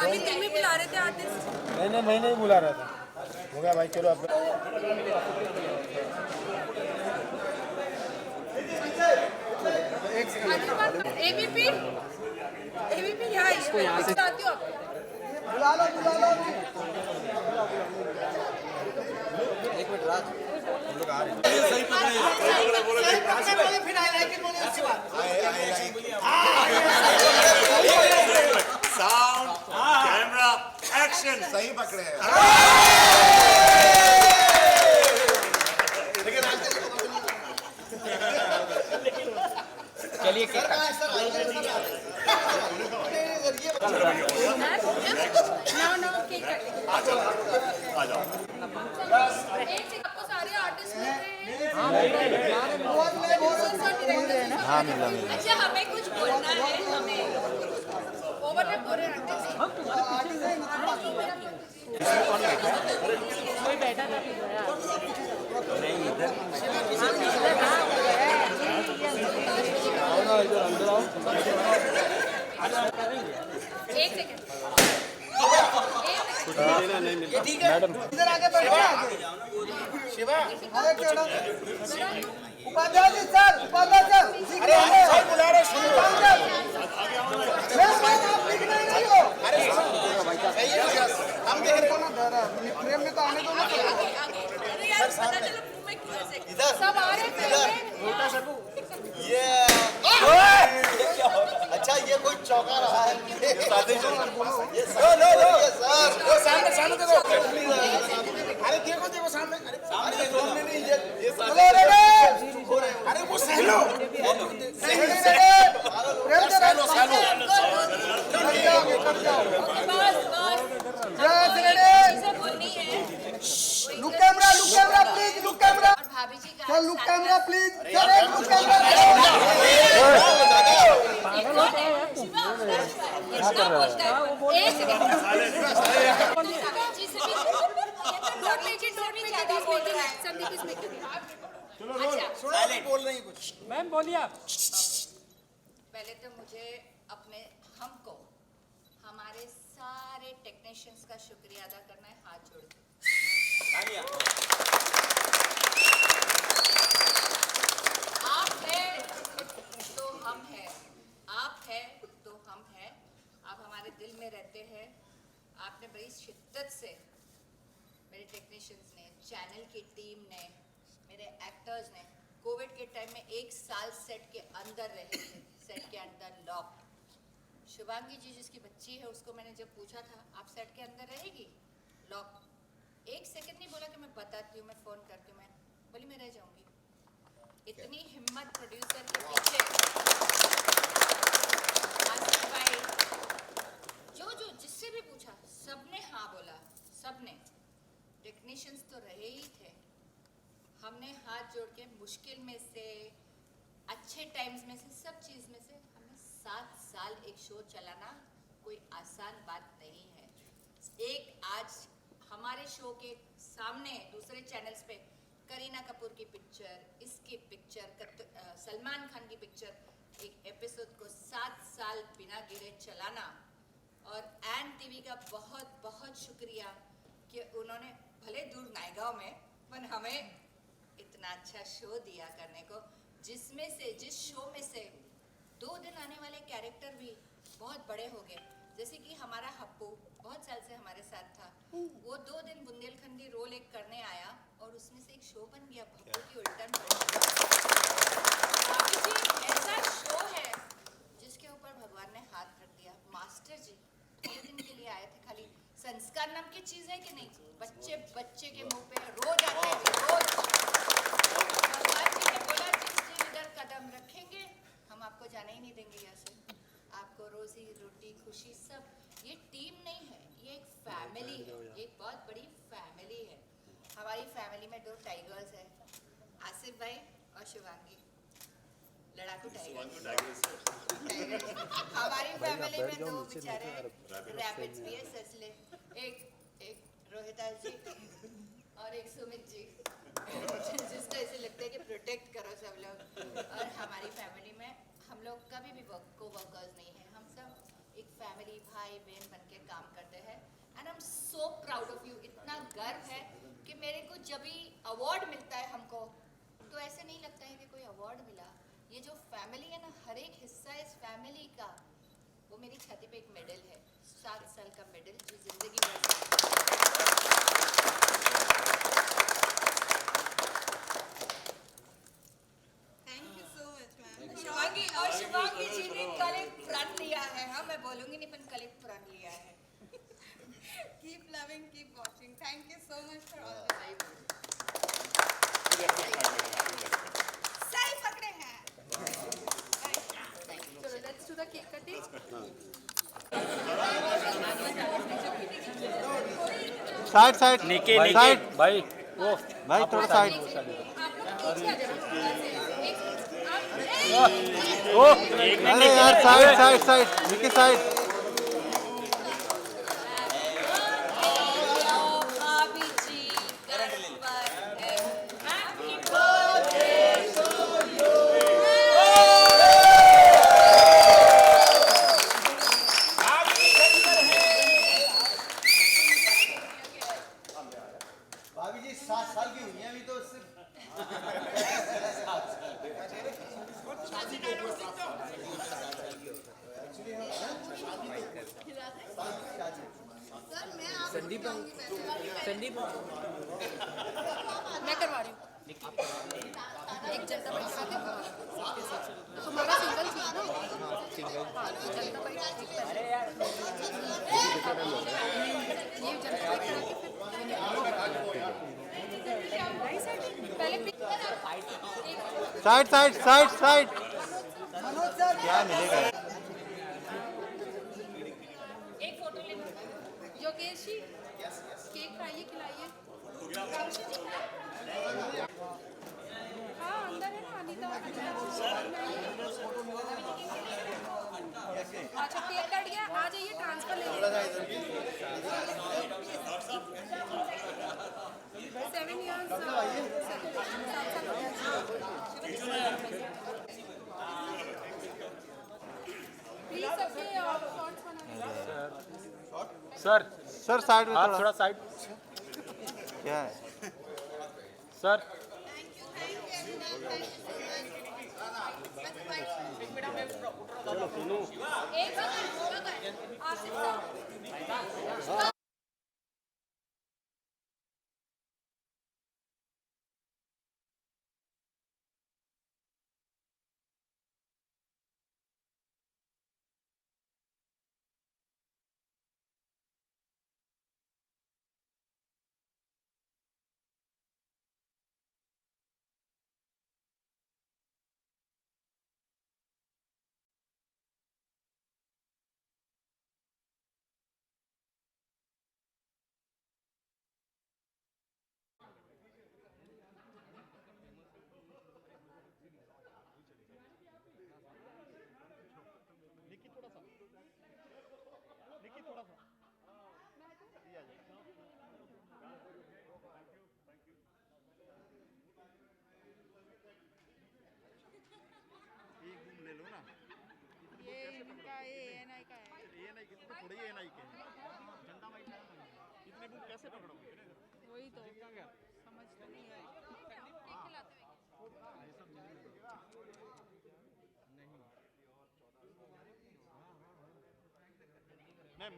अभी तुम ही बुला रहे थे आर्टिस्ट। नहीं मैं नहीं बुला रहा था। हो गया भाई, चलो अब एबीपी एबीपी यहाँ से आती हो आप। बुला लो एक मिनट राज, हम लोग आ रहे हैं। सही पकड़े फिर आए कि बोले अच्छी बात साउंड कैमरा एक्शन। सही पकड़े हैं। चलिए आपको सारे आर्टिस्ट मिल रहे हैं। हाँ मिला। अच्छा हमें कुछ बोलना है, हमें ओवरलैप हो रहे हैं आर्टिस्ट। कोई बैठा था नहीं इधर अंदर आओ। एक सेकंड नहीं मिला मैडम। इधर आगे बैठो। शिवा उपाध्याय जी सर, उपाध्याय सर अरे सर बुला रहे सुनो। आप लिख नहीं हो। अरे हम देख रहे हो ना फ्रेम में तो आने दो ना। अरे यार पता चलो मैं इधर सब आ रहे हैं। ये अच्छा ये कोई चौका रहा है। ये सर सामने देखो। अरे देखो सामने। अरे सामने नहीं ये अरे वो सहलो look camera please, look camera. भाभी जी का sir look camera please, sir एक लुक कैमरा। बोल रही कुछ मैम बोलिए आप। पहले तो मुझे अपने हमको हमारे सारे टेक्नीशियंस का शुक्रिया अदा करना है हाथ जोड़ के। आप है तो हम हैं, आप है तो हम हैं। आप हमारे दिल में रहते हैं। आपने बड़ी शिद्दत से मेरे टेक्नीशियंस ने, चैनल की टीम ने, मेरे एक्टर्स ने कोविड के टाइम में 1 साल सेट के अंदर रहे थे, सेट के अंदर लॉक। शुभांगी जी जिसकी बच्ची है उसको मैंने जब पूछा था आप सेट के अंदर रहेगी लॉक, 1 सेकंड नहीं बोला कि मैं बताती हूँ, मैं फोन करती हूँ, मैं बोली मैं रह जाऊंगी। इतनी हिम्मत प्रोड्यूसर के पीछे। आसिफ भाई जो जिससे भी पूछा सबने हाँ बोला, सबने। टेक्नीशियंस तो रहे ही थे। हमने हाथ जोड़ के मुश्किल में से, अच्छे टाइम्स में से, सब चीज़ में से हमने 7 साल एक शो चलाना कोई आसान बात नहीं है। एक आज हमारे शो के सामने दूसरे चैनल्स पे करीना कपूर की पिक्चर, इसकी पिक्चर, सलमान खान की पिक्चर, एक एपिसोड को 7 साल बिना गिरे चलाना। और एन टीवी का बहुत बहुत शुक्रिया कि उन्होंने भले दूर नायगांव में पर हमें इतना अच्छा शो दिया करने को, जिसमें से जिस शो में से 2 दिन आने वाले कैरेक्टर भी बहुत बड़े हो गए। जैसे कि हमारा हप्पू बहुत साल से हमारे साथ था, वो 2 दिन बुंदेलखंडी रोल एक करने आया और उसमें से एक शो बन गया भप्पू की उल्टन पलटन। ऐसा शो है जिसके ऊपर भगवान ने हाथ रख दिया। मास्टर जी 2 दिन के लिए आए थे, खाली संस्कार नाम की चीज है कि नहीं, बच्चे के मुंह पे रोज आते हैं रोज। भगवान जी ने बोला जिस दिन इधर कदम रखेंगे हम आपको जाने ही नहीं देंगे यहाँ से, आपको रोजी रोटी खुशी सब। ये टीम नहीं है, ये एक फैमिली है, एक बहुत बड़ी फैमिली है। हमारी फैमिली में 2 टाइगर्स है, आसिफ भाई और शिवांगी, लड़ाकू टाइगर। हमारी फैमिली में 2 बेचारे रैपिड्स भी है, ससले, एक रोहिता जी और एक सुमित जी, जिसको ऐसे लगता है कि प्रोटेक्ट करो सब लोग। और हमारी फैमिली में हम लोग कभी भी को वर्कर्स नहीं है, हम सब एक फैमिली भाई बहन बन के काम करते हैं and I am so proud of you. इतना गर्व है कि मेरे को जब भी अवार्ड मिलता है हमको तो ऐसे नहीं लगता है कि कोई अवार्ड मिला। ये जो फैमिली है ना, हर एक हिस्सा इस फैमिली का, वो मेरी छाती पे एक मेडल है, 7 साल का मेडल जो जिंदगी भर। Thank you so much ma'am. Shivangi और शिवांगी जी ने कल एक प्रण लिया है, हाँ मैं बोलूंगी नहीं पर कल एक प्रण लिया है। Keep loving, keep watching. Thank you so much for all the time. सही पकड़े हैं। चलो let's do the cake cutting. Side side निके साइड निके भाई वो भाई थोड़ा साइड। ओ एक अरे यार साइड साइड साइड निके साइड। भाभी जी गर्व पर है। Happy birthday to you. भाभी जी 7 साल की हुई हैं अभी तो उससे। सर मैं आप संदीप संदीप मैं करवा रही हूँ। एक जनता पार्टी का तुम्हारा सिंगल थी ना? हाँ, तो जनता पार्टी ये जनता पार्टी पहले साइड साइड साइड साइड। क्या मिलेगा? एक फोटो ले लो। योगेश जी केक खाइए, खिलाइए। हाँ अंदर है ना अनीता। अच्छा केक कट गया, आ जाइए ट्रांसफर ले लीजिए। 7 years प्लीज सबके शॉर्ट्स बनाइए। सर सर साइड में आप थोड़ा साइड क्या है? सर एक सेकंड आसिफ सर। ये इनका ANI का है। ANI कितने थोड़ी ANI के हैं। जनता वाइट इतने बुक कैसे पकड़ोगे? वही तो समझ तो नहीं आई।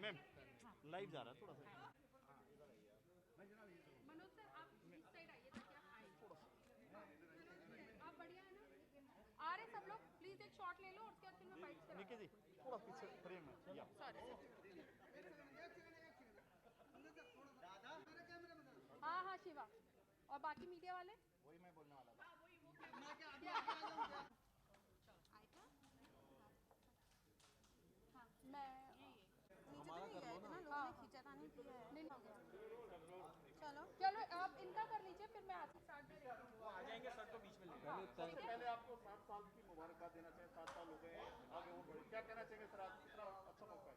मैम लाइव जा रहा है थोड़ा सा। मनोज सर आप इस साइड आइए ताकि आप आए। आप बढ़िया है ना? आ रहे सब लोग, प्लीज एक शॉट ले लो और उसके बाद फिर मैं फाइट करूँ। निके जी थोड़ा पीछे फ्रेम में। सॉरी। हाँ हाँ शिवा और बाकी मीडिया वाले वही मैं बोलने वाला था। मैं हमारा कर लो ना। लोगों ने खींचा था नहीं किया है। नहीं हो गया। चलो चलो आप इनका कर लीजिए फिर मैं आपसे स्टार्ट कर देती हूँ। आ जाएंगे सर तो बीच में ले। सबसे पहले आपको 7 साल की मुबारकबाद देना चाहिए। 7 साल हो गए हैं, आगे और बढ़े। क्या कहना चाहिए सर? आज कितना अच्छा मौका है।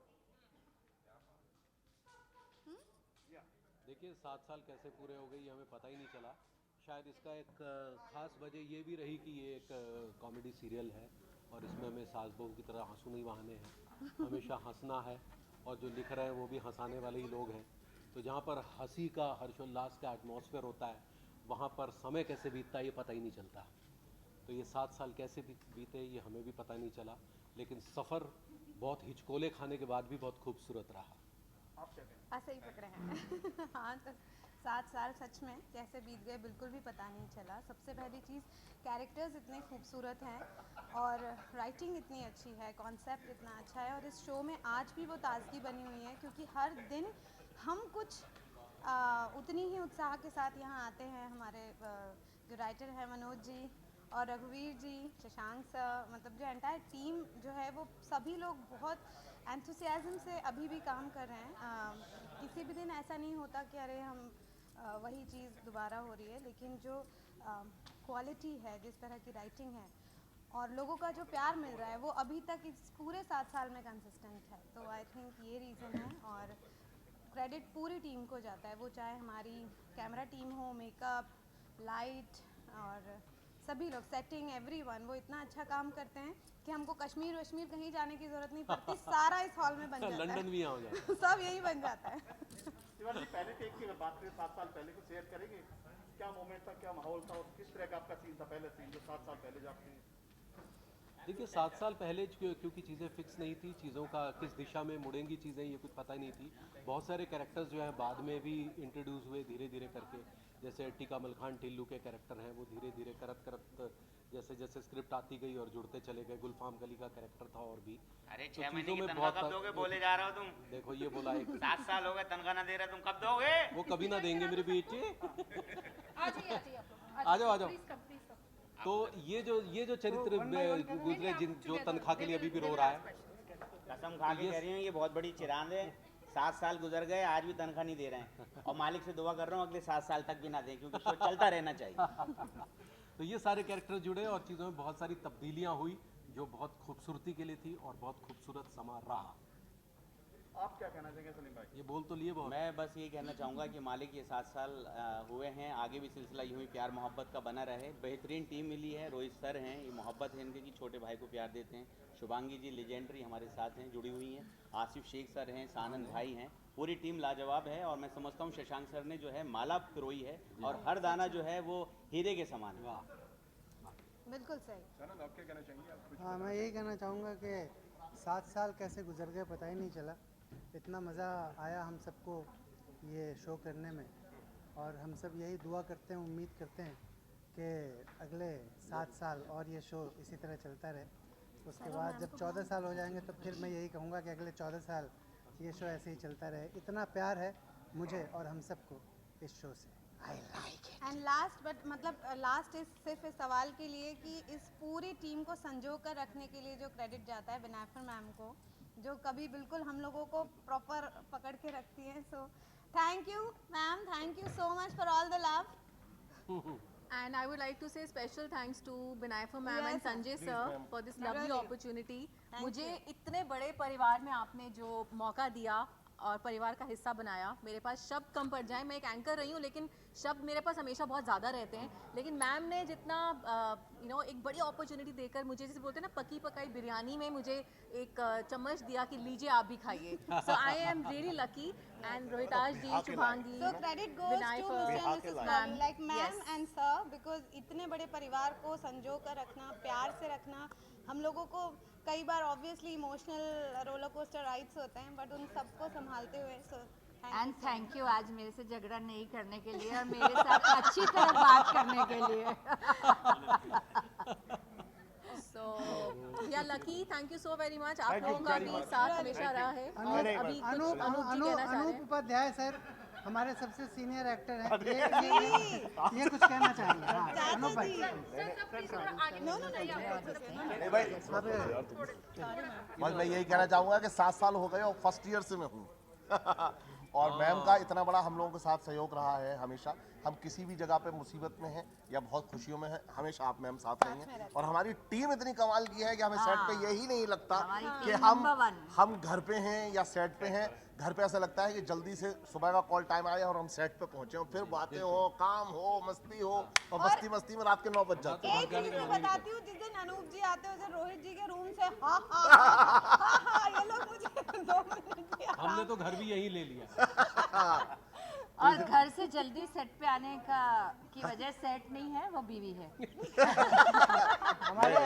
देखिए 7 साल कैसे पूरे हो गए ये हमें पता ही नहीं चला। शायद इसका एक ख़ास वजह ये भी रही कि ये एक कॉमेडी सीरियल है और इसमें हमें सास बहू की तरह आंसू नहीं बहाने हैं। हमेशा हंसना है, और जो लिख रहे हैं वो भी हंसाने वाले ही लोग हैं। तो जहाँ पर हंसी का, हर्षोल्लास का एटमॉस्फेयर होता है, वहाँ पर समय कैसे बीतता है ये पता ही नहीं चलता। तो ये 7 साल कैसे बीते ये हमें भी पता नहीं चला, लेकिन सफ़र बहुत हिचकोले खाने के बाद भी बहुत खूबसूरत रहा। ऐसे ही पकड़े हैं हाँ, तो 7 साल सच में कैसे बीत गए बिल्कुल भी पता नहीं चला। सबसे पहली चीज़, कैरेक्टर्स इतने खूबसूरत हैं और राइटिंग इतनी अच्छी है, कॉन्सेप्ट इतना अच्छा है, और इस शो में आज भी वो ताजगी बनी हुई है, क्योंकि हर दिन हम कुछ उतनी ही उत्साह के साथ यहाँ आते हैं। हमारे जो राइटर हैं मनोज जी और रघुवीर जी, शशांक सर, मतलब जो एंटायर टीम जो है वो सभी लोग बहुत एंथुसियाज्म से अभी भी काम कर रहे हैं। किसी भी दिन ऐसा नहीं होता कि अरे हम वही चीज़ दोबारा हो रही है, लेकिन जो क्वालिटी है, जिस तरह की राइटिंग है और लोगों का जो प्यार मिल रहा है वो अभी तक इस पूरे 7 साल में कंसिस्टेंट है। तो आई थिंक ये रीज़न है, और क्रेडिट पूरी टीम को जाता है, वो चाहे हमारी कैमरा टीम हो, मेकअप, लाइट और सभी लोग, सेटिंग, एवरीवन, वो इतना अच्छा काम करते हैं कि हमको कश्मीर वश्मीर कहीं जाने की ज़रूरत नहीं पड़ती, सारा इस हॉल में बन जाता है। लंदन भी यहाँ हो जाता है सब यही बन जाता है। शिवाजी, पहले टेक की बात करें, 7 साल पहले को शेयर करेंगे, क्या मोमेंट था, क्या माहौल था, और किस तरह का आपका सीन था पहले सीन जो 7 साल पहले जाते हैं? देखिए 7 साल पहले क्योंकि चीज़ें फिक्स नहीं थी, चीज़ों का किस दिशा में मुड़ेंगी चीज़ें ये कुछ पता ही नहीं थी। बहुत सारे कैरेक्टर्स जो हैं बाद में भी इंट्रोड्यूस हुए धीरे धीरे करके, जैसे टीका मलखान टिल्लू के कैरेक्टर हैं, वो धीरे धीरे करत जैसे जैसे स्क्रिप्ट आती गई और जुड़ते चले गए। गुलफाम कली का कैरेक्टर था और भी। अरे तो 6 महीने चीज़ों की में तनख्वाह बहुत कब दोगे बोले जा रहे हो तुम? देखो ये बोला एक 7 साल हो गए तनख्वाह ना दे रहे, तुम कब दोगे? वो कभी ना देंगे मेरे बीच। आ जाओ। तो ये जो चरित्र गुजरे, जो तनख्वाह के लिए अभी भी रो रहा है, कसम खा के कह रही हूँ ये बहुत बड़ी चिरांद है। 7 साल गुजर गए, आज भी तनख्वाह नहीं दे रहे हैं, और मालिक से दुआ कर रहा हूँ अगले 7 साल तक भी ना दें, क्योंकि शो चलता रहना चाहिए। तो ये सारे कैरेक्टर जुड़े और चीज़ों में बहुत सारी तब्दीलियाँ हुई, जो बहुत खूबसूरती के लिए थी और बहुत खूबसूरत समा रहा। आप क्या कहना चाहेंगे सलीम भाई? ये बोल तो लिए बहुत। मैं बस ये कहना चाहूँगा कि मालिक ये 7 साल हुए हैं, आगे भी सिलसिला यूँ ही प्यार मोहब्बत का बना रहे। बेहतरीन टीम मिली है, रोहित सर हैं, ये मोहब्बत है इनके कि छोटे भाई को प्यार देते हैं। शुभांगी जी लेजेंडरी हमारे साथ हैं, जुड़ी हुई हैं। आसिफ शेख सर हैं, सानंद भाई हैं, पूरी टीम लाजवाब है। और मैं समझता हूँ शशांक सर ने जो है माला पिरोई है, और हर दाना जो है वो हीरे के समान है। बिल्कुल सही। सानंद, आप क्या कहना चाहेंगे? हाँ, मैं यही कहना चाहूँगा कि 7 साल कैसे गुजर गए पता ही नहीं चला। इतना मज़ा आया हम सबको ये शो करने में, और हम सब यही दुआ करते हैं, उम्मीद करते हैं कि अगले 7 साल और ये शो इसी तरह चलता रहे। उसके बाद जब 14 साल हो जाएंगे तो फिर मैं यही कहूँगा कि अगले 14 साल ये शो ऐसे ही चलता रहे। इतना प्यार है मुझे और हम सबको इस शो से। एंड लास्ट बट मतलब लास्ट इस सिर्फ इस सवाल के लिए कि इस पूरी टीम को संजो कर रखने के लिए जो क्रेडिट जाता है बिनाफर मैम को, जो कभी बिल्कुल हम लोगों को प्रॉपर पकड़ के रखती हैं। So thank you ma'am, thank you so much for all the love. And I would like to say special thanks to Binayfa ma'am and Sanjay sir for this lovely Really? opportunity. Thank मुझे you. इतने बड़े परिवार में आपने जो मौका दिया और परिवार का हिस्सा बनाया, मेरे पास शब्द कम पड़ जाए। मैं एक एंकर रही हूँ, लेकिन शब्द मेरे पास हमेशा बहुत ज़्यादा रहते हैं। लेकिन मैम ने जितना एक बड़ी अपॉर्चुनिटी देकर मुझे, जैसे बोलते हैं ना, पकी पकाई बिरयानी में मुझे एक चम्मच दिया कि लीजिए आप भी खाइए। So I am really lucky. And Rohitash ji, Shubhangi, So credit goes to Mr. and Mrs. Bali, like ma'am and sir, because इतने बड़े परिवार को संजो कर रखना, प्यार से रखना, हम लोगों को कई बार obviously emotional roller coaster rides होते हैं, बट उन सबको संभालते हुए एंड थैंक यू आज मेरे से झगड़ा नहीं करने के लिए और मेरे साथ अच्छी तरह बात करने के लिए। सो या lucky, thank you so very much. आप लोगों का भी साथ हमेशा रहा है। और अभी कुछ अनूप जी कहना चाह रहे अनूप हैं। उपाध्याय सर हमारे सबसे सीनियर एक्टर हैं, ये कुछ कहना चाहेंगे? हाँ, अनूप भाई। बस मैं यही कहना चाहूँगा कि 7 साल हो गए और फर्स्ट ईयर से मैं हूँ और मैम का इतना बड़ा हम लोगों के साथ सहयोग रहा है हमेशा। हम किसी भी जगह पे मुसीबत में हैं या बहुत खुशियों में हैं, हमेशा आप मैम साथ रहेंगे। और हमारी टीम इतनी कमाल की है कि हमें सेट पे यही नहीं लगता कि हम घर पे हैं या सेट पे हैं। घर पे ऐसा लगता है कि जल्दी से सुबह का कॉल टाइम आए और हम सेट पे पहुंचे और फिर बातें हो, काम हो, मस्ती हो, और मस्ती मस्ती में रात के 9 बज जाते हैं। एक चीज मैं बताती हूँ, जिस दिन अनूप जी आते हैं उस दिन रोहित जी के रूम से हाँ, ये लोग मुझे 2 मिनट भी हमने तो घर भी यहीं ले लिया। और घर से जल्दी सेट पे आने की वजह सेट नहीं है, वो बीवी है। हमारे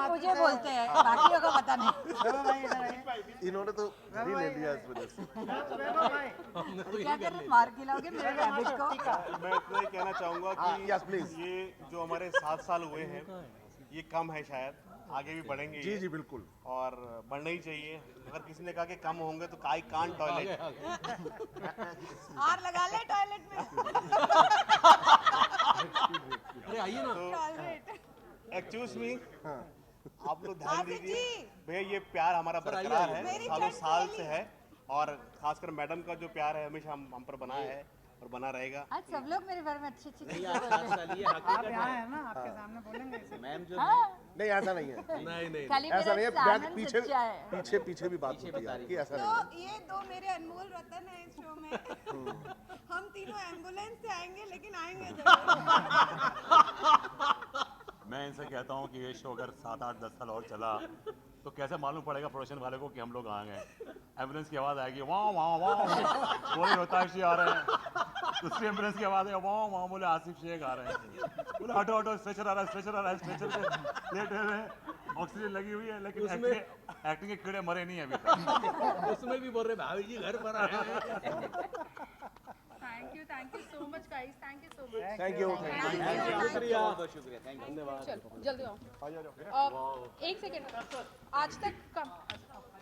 मुझे बोलते हैं, बाकियों को पता नहीं। भाई इधर आइए। इन्होंने तो घर ही ले लिया इस वजह से। क्या करें, मार खिलाओगे मेरे रैबिट को? मैं इतना ही कहना चाहूँगा कि यस प्लीज। ये जो हमारे 7 साल हुए हैं ये कम है, शायद आगे भी बढ़ेंगे जी ये। जी बिल्कुल। और बढ़ना ही चाहिए। अगर किसी ने कहा कि कम होंगे तो आई कांट टॉयलेट। आर लगा ले टॉयलेट में। अरे आइए ना। टॉयलेट। एक्सक्यूज मी, आप लोग ध्यान आसिफ दीजिए जी। भैया, ये प्यार हमारा सर, आइए, बरकरार आइए। है, मेरी सालों चट साल पहली। से है। और खासकर मैडम का जो प्यार है हमेशा हम पर बना है और बना रहेगा। आज सब लोग मेरे बारे में अच्छी अच्छी नहीं, चीजें आज बोल 7 रहे हैं। साल ये आप हकीकत यहाँ है। हैं ना, आपके सामने बोलेंगे इसे। मैम जो हाँ, नहीं ऐसा नहीं है, नहीं नहीं खाली ऐसा नहीं मेरा है। बैक सामन पीछे सच्चा है। पीछे पीछे भी बात पीछे होती बता है रही कि ऐसा तो नहीं है। ये 2 मेरे अनमोल रतन है इस शो में। हम तीनों एम्बुलेंस से आएंगे, लेकिन आएंगे जरूर। मैं इनसे कहता हूँ कि ये शो अगर 7, 8, 10 साल और चला तो कैसे मालूम पड़ेगा प्रोडक्शन वाले को कि हम लोग आ गए। एम्बुलेंस की आवाज़ आएगी, वाह वाह वाह, बोले होताश जी आ रहे हैं। दूसरी एम्बुलेंस की आवाज़ है, वाह वाह, बोले आसिफ शेख आ रहे हैं। बोले हटो हटो, स्ट्रेचर आ रहा है, स्ट्रेचर आ रहा है, स्ट्रेचर पे लेटे हुए हैं, ऑक्सीजन लगी हुई है, लेकिन एक्टिंग के कीड़े मरे नहीं अभी तक। उसमें भी बोल रहे भाभी जी घर पर आए। Thank you so much guys, thank you so much. Thank you. शुक्रिया। बहुत बहुत शुक्रिया, थैंक यू। धन्यवाद। जल्दी आओ। एक सेकेंड, आज तक कम